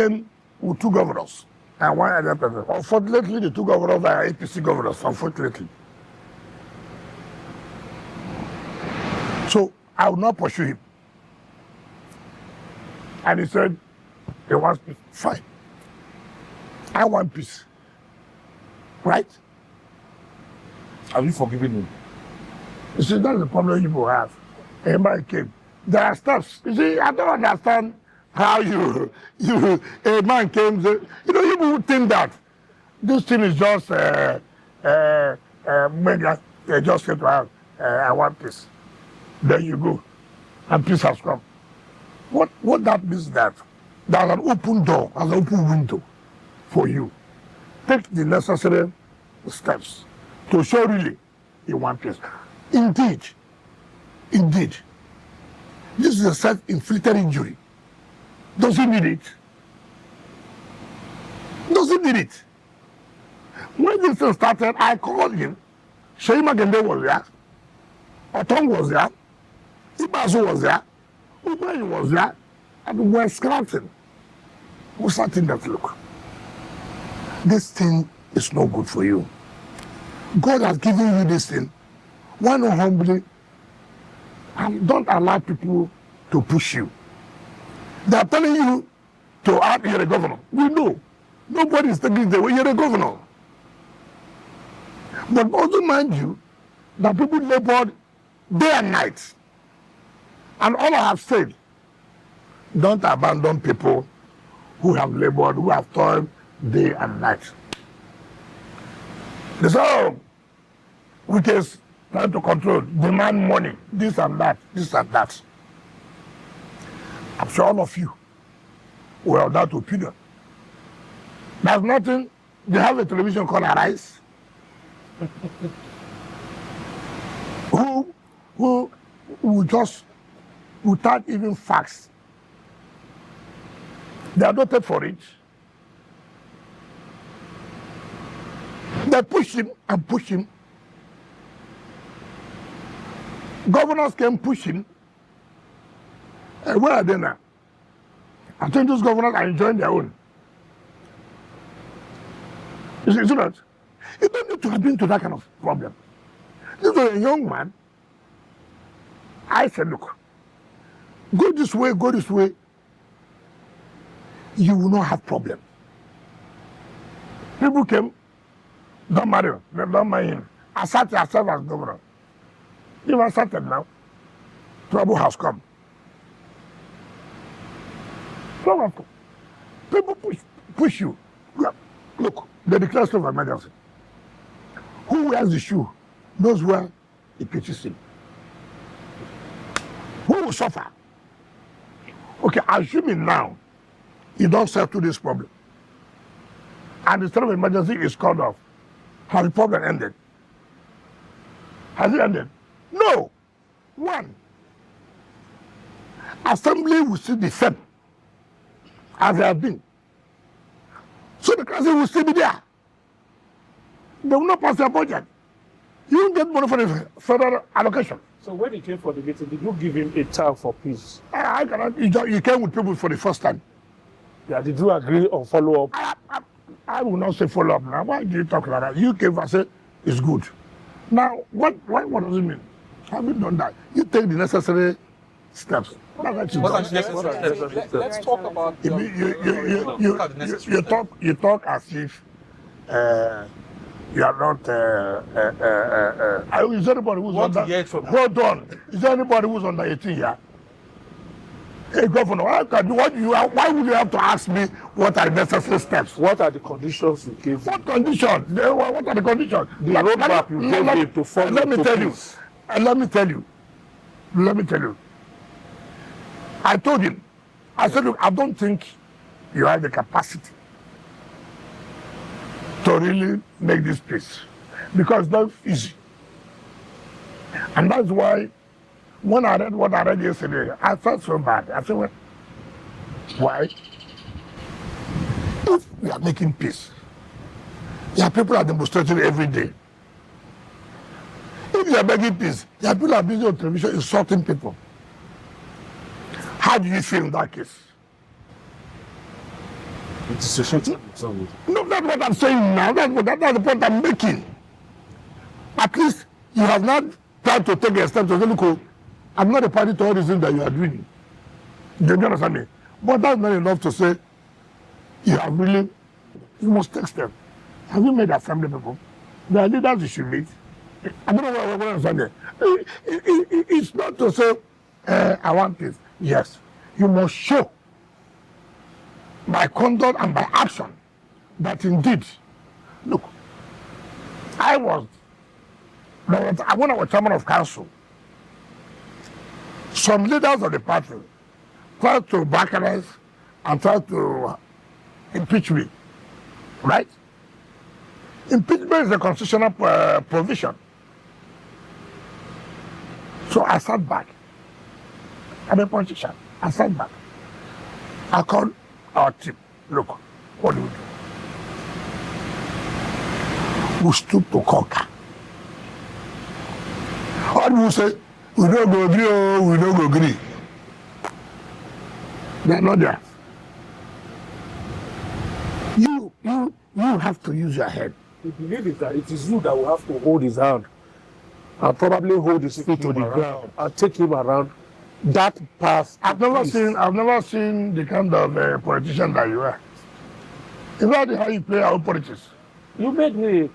came with 2 governors and 1 other person. Unfortunately, the 2 governors are APC governors, unfortunately. So I will not pursue him. And he said, he wants peace. Fine. I want peace. Right? Have you forgiven him? You see, that's the problem you have. A man came. There are steps. You see, I don't understand how a man came. You know, you would think that this thing is just, just say to her, I want peace. There you go. And peace has come. What that means that there's an open door, there's an open window for you. Take the necessary steps to show really you want peace. Indeed, this is a self-inflicted injury. Does he need it? Does he need it? When this thing started, I called him. Sheima Gende was there. Otong was there. Ibazu was there. Ubayi was there. And we were scratching. We started that, look, this thing is no good for you. God has given you this thing. Why not humbly and don't allow people to push you? They are telling you to act, you're a governor. We know. Nobody is taking it away, you're a governor. But also mind you, that people labored day and night. And all I have said, don't abandon people who have labored, who have toiled day and night. They say, oh, Wike is trying to control, demand money, this and that, this and that. I'm sure all of you will have that opinion. There's nothing, they have a television called Arise. who just, without even facts, they adopted for it. They push him and push him. Governors can push him. And where are they now? I think those governors are enjoying their own. You see that? You don't need to have been to that kind of problem. This was a young man. I said, look, go this way, go this way. You will not have problem. People came, don't marry him, don't marry him. Assert yourself as governor. You asserted now. Trouble has come. Trouble has come. People push you. Look, they declare state of emergency. Who wears the shoe knows where it pitches him. Who will suffer? Okay, assuming now you don't settle this problem and the state of emergency is called off, has the problem ended? Has it ended? No. One, assembly will still be same as they have been. So the council will still be there. They will not pass their budget. You won't get money for the federal allocation. So when he came for the meeting, did you give him a time for peace? I cannot. You came with people for the first time. Yeah, did you agree on follow-up? I will not say follow-up now. Why do you talk like that? You came and said it's good. Now, what does it mean? Have you done that? You take the necessary steps. Let's talk about you talk as if you are not. Is anybody who's under? Hold on. Is there anybody who's under 18 here? Hey, Governor, why would you have to ask me what are the necessary steps? What are the conditions you gave? What conditions? What are the conditions? The roadmap you gave him to follow. Let me tell you. I told him. I said, look, I don't think you have the capacity to really make this peace because it's not easy. And that's why when I read what I read yesterday, I felt so bad. I said, well, why? If we are making peace, there are people are demonstrating every day. If you are making peace, there are people are busy on television insulting people. How do you feel in that case? Dissociating himself with. No, that's what I'm saying now. That's the point I'm making. At least you have not tried to take a step to say, look, I'm not a party to all the things that you are doing. Do you understand me? But that's not enough to say you have really, you must take steps. Have you made assembly people? There are leaders you should meet. I don't know what I'm understanding. It's not to say, I want this. Yes, you must show by conduct and by action that indeed, look, when I was chairman of council, some leaders of the party tried to balkanize and tried to impeach me, right? Impeachment is a constitutional provision. So I sat back. I'm a politician. I sat back. I called our team. Look, what do we do? We stood to conquer. How do we say, we don't go agree or we don't go agree? They're not there. You have to use your head. The belief is that it is you that will have to hold his hand and probably hold his feet to the ground and take him around that path. I've never seen the kind of politician that you are. Is that how you play our politics? You made me.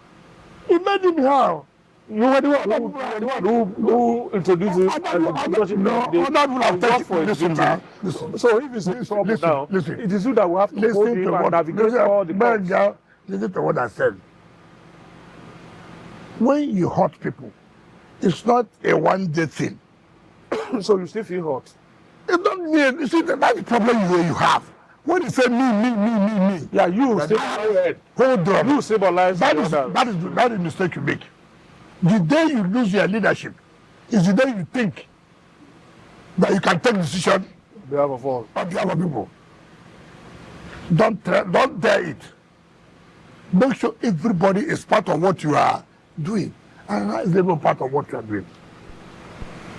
You made him how? You were the one who introduced him. No, that will have taken. Listen now. Listen. So if it's in trouble now, listen. it is you that will have to hold him and navigate all the paths. Listen to what I said. When you hurt people, it's not a one-day thing. So you still feel hurt? It's not me. You see, that's the problem you have. When you say me. Yeah, you symbolize. Hold on. You symbolize. That is the mistake you make. The day you lose your leadership is the day you think that you can take decision on behalf of all. On behalf of people. Don't dare it. Make sure everybody is part of what you are doing. And I is even part of what you are doing.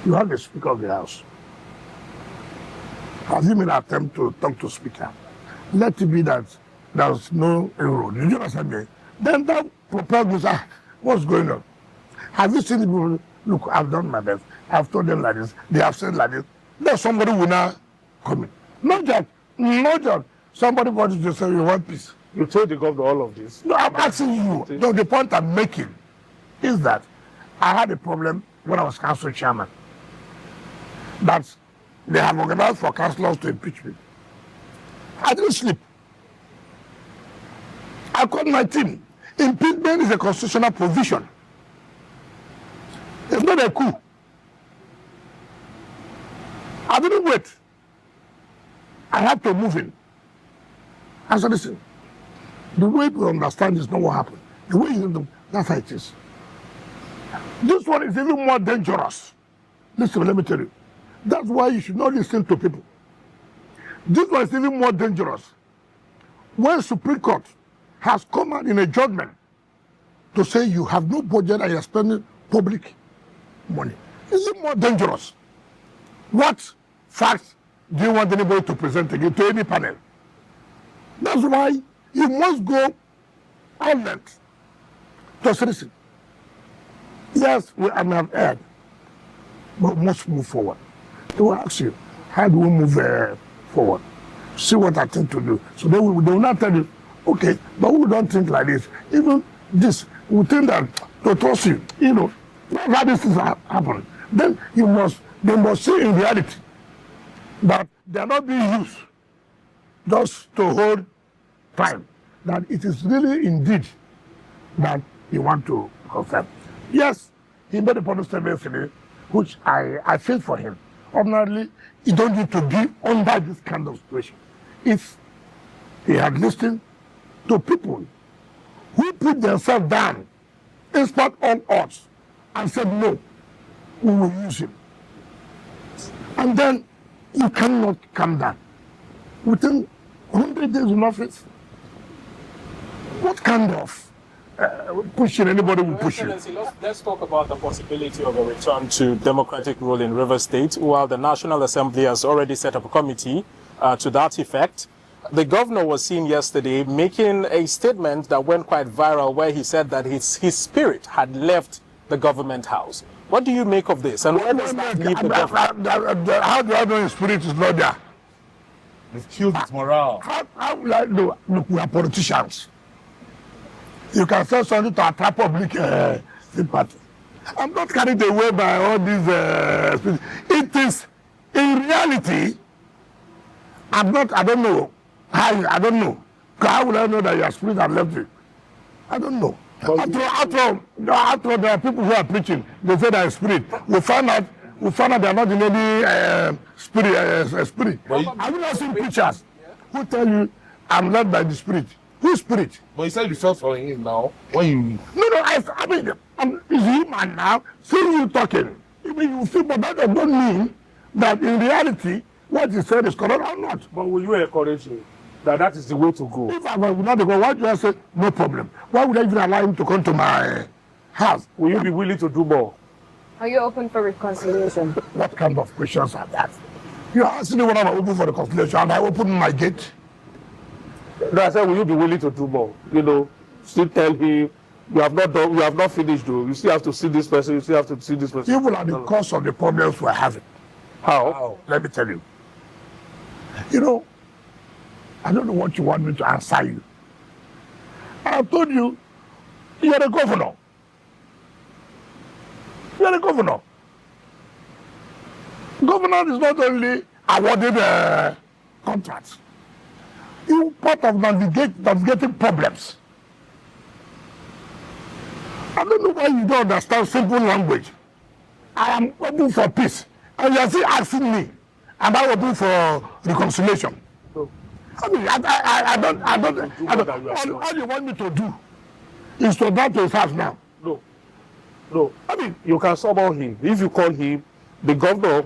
You have the Speaker of the House. Has he made an attempt to talk to Speaker? Let it be that there's no inroad. Did you understand me? Then that propels me, what's going on? Have you seen the people? Look, I've done my best. I've told them like this. They have said like this. There's somebody who will now come in. Not that somebody wanted to say we want peace. You told the governor all of this. No, I'm asking you. No, the point I'm making is that I had a problem when I was council chairman. That they have organized for councillors to impeach me. I didn't sleep. I called my team. Impeachment is a constitutional provision. It's not a coup. I didn't wait. I had to move in. I said, listen, the way we understand is not what happened. The way that's how it is. This one is even more dangerous. Listen, let me tell you. That's why you should not listen to people. This one is even more dangerous. When Supreme Court has come out in a judgment to say you have no budget and you're spending public money, is it more dangerous? What facts do you want anybody to present again to any panel? That's why you must go outlet to citizens. Yes, I may have erred, but we must move forward. They will ask you, how do we move forward? See what I think to do. So they will not tell you, okay, but we don't think like this. Even this, we think that to trust you, that's how this is happening. Then they must see in reality that they are not being used just to hold time. That it is really indeed that you want to confirm. Yes, he made a public statement yesterday, which I feel for him. Ordinarily, you don't need to be under this kind of situation. If he had listened to people who put themselves down in spite of all odds and said, no, we will use him. And then you cannot come down. Within 100 days in office, what kind of pushing anybody will push you? Let's talk about the possibility of a return to democratic rule in Rivers State. While the National Assembly has already set up a committee to that effect, The governor was seen yesterday making a statement that went quite viral where he said that his spirit had left the government house. What do you make of this? And where does that leave the government? How do I know his spirit is not there? They've killed his morale. How will I know? Look, we are politicians. You can say something to attract public sympathy. I'm not carried away by all these it is, in reality, I don't know. I don't know. How will I know that your spirit has left you? I don't know. After there are people who are preaching, they say that spirit. We found out they are not in any spirit. Have you not seen preachers who tell you, I'm led by the spirit? Whose spirit? But you said you felt for him now. When you... No, I mean, it's human now. See you talking. I mean, you feel, but that does not mean that in reality, what he said is correct or not. But will you encourage him that is the way to go? If I would not go, why do I say no problem? Why would I even allow him to come to my house? Will you be willing to do more? Are you open for reconciliation? What kind of questions are that? You asked me when I'm open for reconciliation, and I opened my gate. No, I said, will you be willing to do more? You know, still tell him, you have not done, you have not finished though. You still have to see this person, you still have to see this person. Even at the cause of the problems we're having. How? Let me tell you. You know, I don't know what you want me to answer you. I have told you, you're the governor. You're the governor. Governor is not only awarded contracts. You're part of navigating problems. I don't know why you don't understand simple language. I am open for peace. And you are still asking me, am I open for reconciliation? No. I mean, I don't. All you want me to do is to go to his house now. No. I mean, you can summon him. If you call him, the governor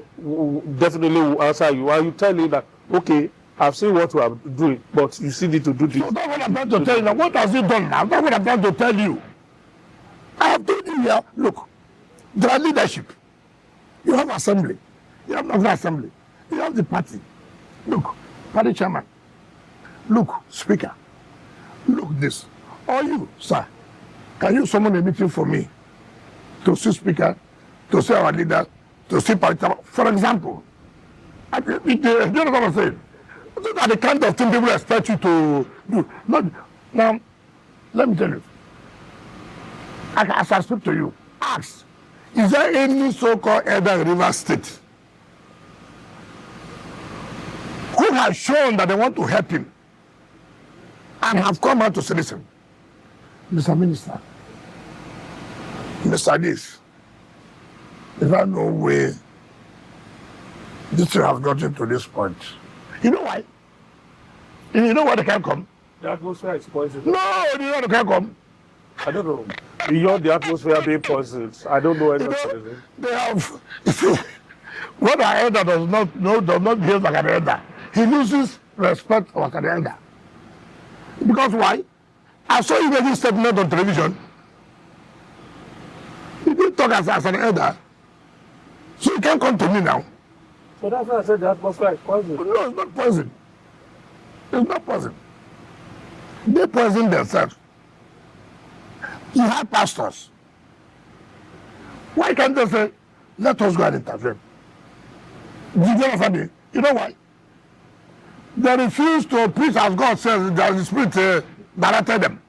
definitely will answer you. And you tell him that, okay, I've seen what you are doing, but you still need to do this. So that's what I'm trying to tell you now. What has he done now? That's what I'm trying to tell you. I have told you here, look, there are leadership. You have assembly. You have national assembly. You have the party. Look, party chairman. Look, speaker. Look this. Or you, sir, can you summon a meeting for me to see speaker, to see our leader, to see party chairman? For example, you know what I'm saying? Those are the kind of things people expect you to do. Now, let me tell you. As I speak to you, ask, is there any so-called elder in Rivers State who has shown that they want to help him and have come out to say, listen, Mr. Minister, Mr. This, if I no way this thing has gotten to this point. You know why? You know why they can't come? The atmosphere is poisoned. No, you know why they can't come? I don't know. Beyond the atmosphere being poisoned, I don't know anything. They have. What an elder does not behave like an elder. He loses respect like an elder. Because why? I saw you making statement on television. You didn't talk as an elder. So you can't come to me now. So that's why I said the atmosphere is poisoned. No, it's not poison. It's not poison. They poison themselves. You have pastors. Why can't they say, let us go and intervene? Did you understand me? You know why? They refuse to preach as God says that the Spirit directed them.